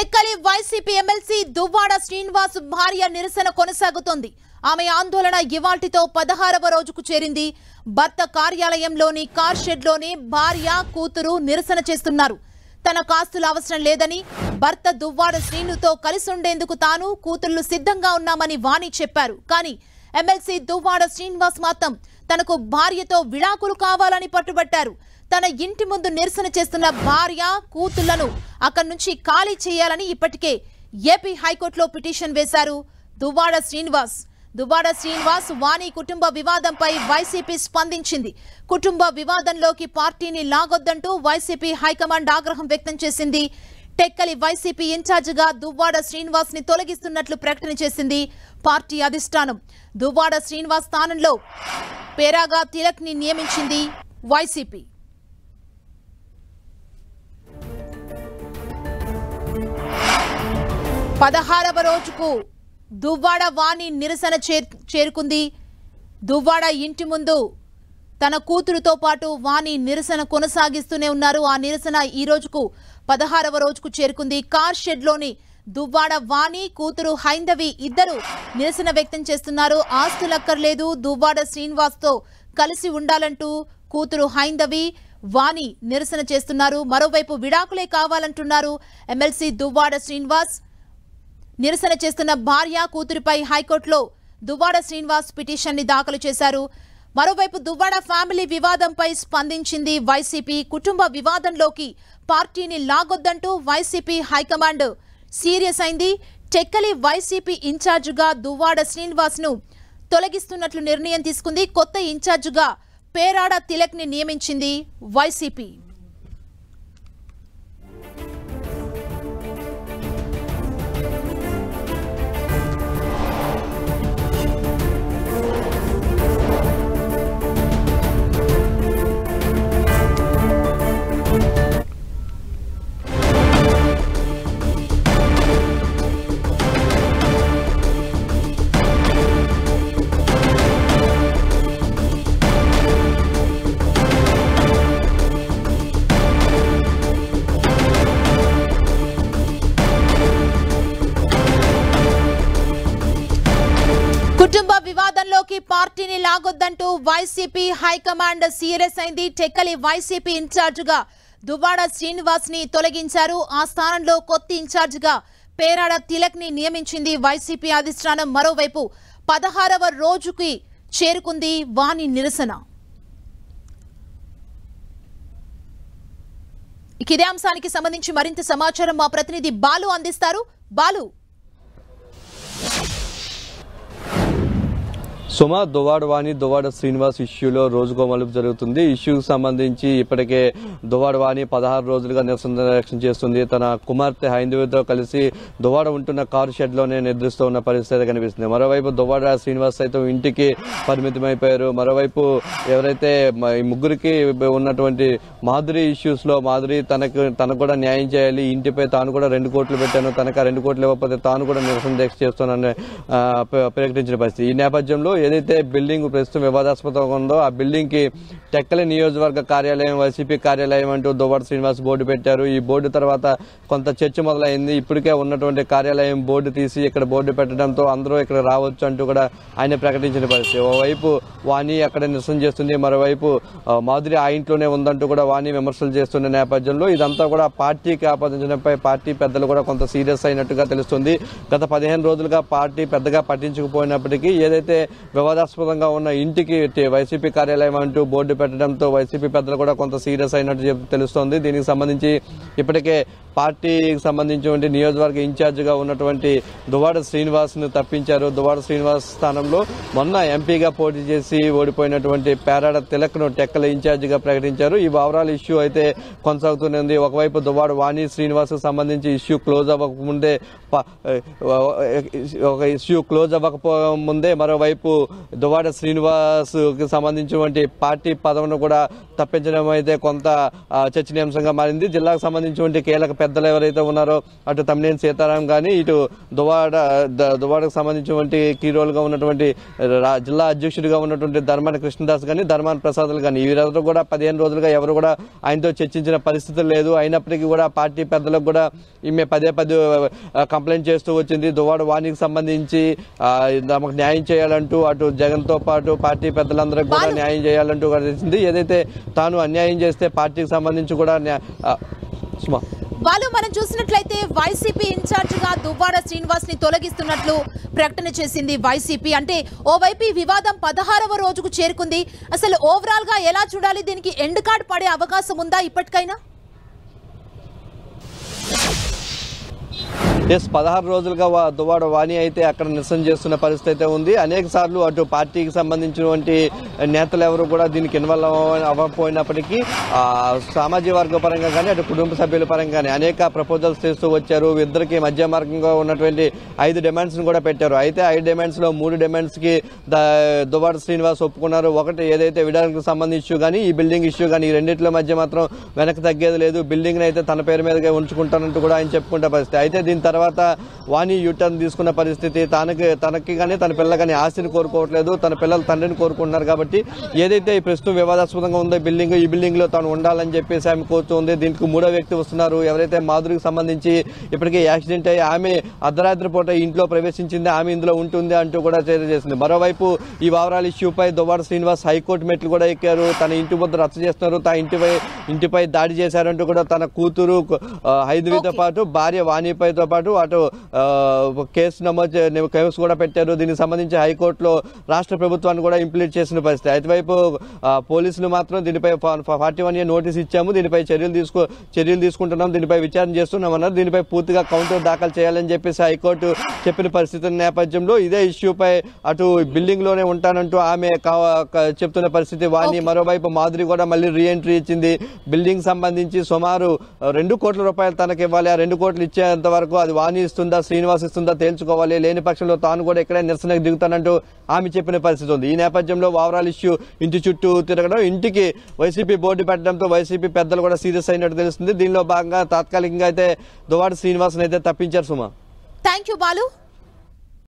Tekkali YCP MLC Duvvada Srinivas భార్య నిరసన కొనసాగుతోంది. ఆమె ఆందోళన ఇవాల్టితో 16వ రోజుకు చేరింది. భర్త కార్యాలయంలోని కార్ షెడ్లోనే భార్య కూతురు నిరసన చేస్తున్నారు. తన కాస్తుల అవసరం లేదని, భర్త దువ్వాడ శ్రీనుతో కలిసి ఉండేందుకు తాను కూతుళ్లు సిద్ధంగా ఉన్నామని వాణి చెప్పారు. కానీ ఎమ్మెల్సీ దువ్వాడ శ్రీనివాస్ మాత్రం తనకు భార్యతో విడాకులు కావాలని పట్టుబట్టారు. తన ఇంటి ముందు నిరసన చేస్తున్న భార్య కూతుళ్లను అక్కడి నుంచి ఖాళీ చేయాలని ఇప్పటికే ఏపీ హైకోర్టులో పిటిషన్ వేశారు దువ్వాడ శ్రీనివాస్ వాణి కుటుంబ వివాదంపై వైసీపీ స్పందించింది. కుటుంబ వివాదంలోకి పార్టీని లాగొద్దంటూ వైసీపీ హైకమాండ్ ఆగ్రహం వ్యక్తం చేసింది. టెక్కలి వైసీపీ ఇన్ఛార్జిగా దువ్వాడ శ్రీనివాస్ ని తొలగిస్తున్నట్లు ప్రకటన చేసింది పార్టీ అధిష్టానం. దువ్వాడ శ్రీనివాస్ స్థానంలో పేరాగా తిలక్ ని నియమించింది వైసీపీ. పదహారవ రోజుకు దువ్వాడ వాణి నిరసన చేరుకుంది. దువ్వాడ ఇంటి ముందు తన కూతురుతో పాటు వాణి నిరసన కొనసాగిస్తూనే ఉన్నారు. ఆ నిరసన ఈ రోజుకు 16వ రోజుకు చేరుకుంది. కార్ షెడ్లోని దువ్వాడ వాణి కూతురు హైందవి ఇద్దరు నిరసన వ్యక్తం చేస్తున్నారు. ఆస్తులక్కర్లేదు, దువ్వాడ శ్రీనివాస్ తో కలిసి ఉండాలంటూ కూతురు హైందవి వాణి నిరసన చేస్తున్నారు. మరోవైపు విడాకులే కావాలంటున్నారు ఎమ్మెల్సీ దువ్వాడ శ్రీనివాస్. నిరసన చేస్తున్న భార్య కూతురిపై హైకోర్టులో దువ్వాడ శ్రీనివాస్ పిటిషన్ ని దాఖలు చేశారు. మరోవైపు దువ్వాడ ఫ్యామిలీ వివాదంపై స్పందించింది వైసీపీ. కుటుంబ వివాదంలోకి పార్టీని లాగొద్దంటూ వైసీపీ హైకమాండ్ సీరియస్ అయింది. టెక్కలి వైసీపీ ఇన్ఛార్జిగా దువ్వాడ శ్రీనివాస్ ను తొలగిస్తున్నట్లు నిర్ణయం తీసుకుంది. కొత్త ఇన్ఛార్జిగా పేరాడ తిలక్ ని నియమించింది వైసీపీ. కుటుంబ వివాదంలోకి పార్టీని లాగొద్దంటూ వైసీపీ హైకమాండ్ సీరియస్ అయింది. టెక్కలి వైసీపీ ఇన్ఛార్జిగా దువ్వాడ శ్రీనివాస్ ని తొలగించారు. ఆ స్థానంలో కొత్త ఇన్ఛార్జిగా పేరాడ తిలక్ ని నియమించింది వైసీపీ అధిష్టానం. మరోవైపు 16వ రోజుకి చేరుకుంది వాణి నిరసన. ఇదే అంశానికి సంబంధించి మరింత సమాచారం మా ప్రతినిధి బాలు అందిస్తారు. బాలు, సుమ, దువ్వాడ శ్రీనివాస్ ఇష్యూలో రోజుకో మలుపు జరుగుతుంది. ఇష్యూకి సంబంధించి ఇప్పటికే దువ్వాడ వాణి 16 రోజులుగా నిరసన వ్యక్తం చేస్తుంది. తన కుమార్తె హైందవితో కలిసి దువ్వాడ ఉంటున్న కారు షెడ్ లోనే నిద్రిస్తూ ఉన్న పరిస్థితి కనిపిస్తుంది. మరోవైపు దువ్వాడ శ్రీనివాస్ సైతం ఇంటికి పరిమితమైపోయారు. మరోవైపు ఎవరైతే ఈ ముగ్గురికి ఉన్నటువంటి మాధురి ఇష్యూస్ లో మాధురి తనకు కూడా న్యాయం చేయాలి, ఇంటిపై తాను కూడా 2 కోట్లు పెట్టాను, తనకు 2 కోట్లు ఇవ్వకపోతే తాను కూడా నిరసన దీక్ష చేస్తానని ప్రకటించిన పరిస్థితి. ఈ నేపథ్యంలో ఏదైతే బిల్డింగ్ ప్రస్తుతం వివాదాస్పదంగా ఉందో ఆ బిల్డింగ్ కి టెక్కలి నియోజకవర్గ కార్యాలయం, వైసీపీ కార్యాలయం అంటూ దువ్వాడ శ్రీనివాస్ బోర్డు పెట్టారు. ఈ బోర్డు తర్వాత కొంత చర్చ మొదలైంది. ఇప్పటికే ఉన్నటువంటి కార్యాలయం బోర్డు తీసి ఇక్కడ బోర్డు పెట్టడంతో అందరూ ఇక్కడ రావచ్చు అంటూ కూడా ఆయన ప్రకటించిన పరిస్థితి. ఓవైపు వాణి అక్కడ నిరసన చేస్తుంది, మరోవైపు మాధురి ఆ ఇంట్లోనే ఉందంటూ కూడా వాణి విమర్శలు చేస్తున్న నేపథ్యంలో ఇదంతా కూడా పార్టీకి ఆపాదించడంపై పార్టీ పెద్దలు కూడా కొంత సీరియస్ అయినట్టుగా తెలుస్తుంది. గత 15 రోజులుగా పార్టీ పెద్దగా పట్టించుకుపోయినప్పటికీ ఏదైతే వివాదాస్పదంగా ఉన్న ఇంటికి వైసీపీ కార్యాలయం అంటూ బోర్డు పెట్టడంతో వైసీపీ పెద్దలు కూడా కొంత సీరియస్ అయినట్టు తెలుస్తోంది. దీనికి సంబంధించి ఇప్పటికే పార్టీకి సంబంధించిన నియోజకవర్గ ఇన్ఛార్జిగా ఉన్నటువంటి దువ్వాడ శ్రీనివాస్ ను తప్పించారు. దువ్వాడ శ్రీనివాస్ స్థానంలో మొన్న ఎంపీగా పోటీ చేసి ఓడిపోయినటువంటి పేరాడ తిలక్ ను టెక్కల ఇన్ఛార్జిగా ప్రకటించారు. ఈ ఓవరాల్ ఇష్యూ అయితే కొనసాగుతూనే ఉంది. ఒకవైపు దువ్వాడ వాణి శ్రీనివాస్ కు సంబంధించి ఇష్యూ క్లోజ్ అవ్వకముందే మరోవైపు దువ్వాడ శ్రీనివాస్ కి సంబంధించినటువంటి పార్టీ పదవిని కూడా తప్పించడం అయితే కొంత చర్చనీయాంశంగా మారింది. జిల్లాకు సంబంధించిన కీలక పెద్దలు ఎవరైతే ఉన్నారో అటు తమ్మినేని సీతారాం కానీ ఇటు దువ్వాడకు సంబంధించినటువంటి కీ రోల్ గా ఉన్నటువంటి జిల్లా అధ్యక్షుడిగా ఉన్నటువంటి ధర్మాన కృష్ణదాస్ కానీ ధర్మాన ప్రసాదులు కానీ వీరందరూ కూడా 15 రోజులుగా ఎవరు కూడా ఆయనతో చర్చించిన పరిస్థితులు లేదు. అయినప్పటికీ కూడా పార్టీ పెద్దలకు కూడా ఈమె పదే కంప్లైంట్ చేస్తూ వచ్చింది. దువ్వాడ వాణికి సంబంధించి తమకు న్యాయం చేయాలంటూ అటు జగన్ తో పాటు పార్టీ పెద్దలందరికీ కూడా న్యాయం చేయాలంటూ తెలిసింది. ఏదైతే తాను అన్యాయం చేస్తే పార్టీకి సంబంధించి కూడా వాళ్ళు మనం చూసినట్లయితే వైసీపీ ఇన్ఛార్జ్ గా దువ్వాడ శ్రీనివాస్ ని తొలగిస్తున్నట్లు ప్రకటన చేసింది వైసీపీ. అంటే ఓవైపు వివాదం 16వ రోజుకు చేరుకుంది. అసలు ఓవరాల్ గా ఎలా చూడాలి? దీనికి ఎండ్ కార్డ్ పడే అవకాశం ఉందా ఇప్పటికైనా? 16 రోజులుగా దువ్వాడ వాణి అయితే అక్కడ నిరసన చేస్తున్న పరిస్థితి అయితే ఉంది. అనేక సార్లు అటు పార్టీకి సంబంధించినటువంటి నేతలు ఎవరు కూడా దీనికి ఇన్వాల్వ్ అవ్వకపోయినప్పటికీ సామాజిక వర్గ పరంగా కానీ అటు కుటుంబ సభ్యుల పరంగా కానీ అనేక ప్రపోజల్స్ చేస్తూ వచ్చారు. ఇద్దరికి మధ్య మార్గంగా ఉన్నటువంటి 5 డిమాండ్స్ కూడా పెట్టారు. అయితే 5 డిమాండ్స్ లో 3 డిమాండ్స్ కి దువ్వాడ శ్రీనివాస్ ఒప్పుకున్నారు. ఒకటి ఏదైతే విడాలకు సంబంధించి ఇష్యూ కానీ ఈ బిల్డింగ్ ఇష్యూ కానీ ఈ రెండింటిలో మధ్య మాత్రం వెనక్కి తగ్గేది లేదు. బిల్డింగ్ అయితే తన పేరు మీదగా ఉంచుకుంటానంటూ కూడా ఆయన చెప్పుకుంటే పరిస్థితి. అయితే దీని తర్వాత వాణి యూటర్న్ తీసుకున్న పరిస్థితి. తనకి కానీ తన పిల్ల కానీ ఆస్తిని కోరుకోవట్లేదు, తన పిల్లలు తండ్రిని కోరుకుంటున్నారు. కాబట్టి ఏదైతే ఈ ప్రస్తుతం వివాదాస్పదంగా ఉందో బిల్డింగ్, ఈ బిల్డింగ్ లో తాను ఉండాలని చెప్పేసి ఆమె కోరుతుంది. దీనికి 3వ వ్యక్తి వస్తున్నారు. ఎవరైతే మాధురికి సంబంధించి ఇప్పటికే యాక్సిడెంట్ అయ్యి ఆమె అర్ధరాత్రి పూట ఇంట్లో ప్రవేశించింది, ఆమె ఇందులో ఉంటుంది అంటూ కూడా తెలియజేసింది. మరోవైపు ఈ వావరాల ఇష్యూపై దువ్వాడ శ్రీనివాస్ హైకోర్టు మెట్లు కూడా ఎక్కారు. తన ఇంటి వద్ద రచ్చ చేస్తున్నారు, తన ఇంటిపై దాడి చేశారంటూ కూడా తన కూతురు హైదవితో పాటు భార్య వాణిపైతో పాటు అటు కేసు కూడా పెట్టారు. దీనికి సంబంధించి హైకోర్టులో రాష్ట్ర ప్రభుత్వాన్ని కూడా ఇంప్లీట్ చేసిన పరిస్థితి. అటువైపు పోలీసులు మాత్రం దీనిపై 41A నోటీస్ ఇచ్చాము, దీనిపై చర్యలు తీసుకుంటున్నాం, దీనిపై విచారణ చేస్తున్నామన్నారు. దీనిపై పూర్తిగా కౌంటర్ దాఖలు చేయాలని చెప్పేసి హైకోర్టు చెప్పిన పరిస్థితి నేపథ్యంలో ఇదే ఇష్యూపై అటు బిల్డింగ్ లోనే ఉంటానంటూ ఆమె చెప్తున్న పరిస్థితి వాణి. మరోవైపు మాధురి కూడా మళ్ళీ రీఎంట్రీ ఇచ్చింది. బిల్డింగ్ సంబంధించి సుమారు 2 కోట్ల రూపాయలు తనకి ఇవ్వాలి, ఆ 2 కోట్లు ఇచ్చేంత వరకు అది వాణి ఇస్తుందా శ్రీనివాస్ ఇస్తుందా తేల్చుకోవాలి, లేని పక్షంలో తాను కూడా ఎక్కడే నిరసనకు దిగుతానంటూ ఆమె చెప్పిన పరిస్థితి ఉంది. ఈ నేపథ్యంలో ఓవరాల్ ఇష్యూ ఇంటి చుట్టూ తిరగడం, ఇంటికి వైసీపీ బోర్డు పెట్టడంతో వైసీపీ పెద్దలు కూడా సీరియస్ అయినట్టు తెలుస్తుంది. దీనిలో భాగంగా తాత్కాలికంగా అయితే దువ్వాడ శ్రీనివాస్ అయితే తప్పించారు. సుమా, థ్యాంక్ యూ బాలు.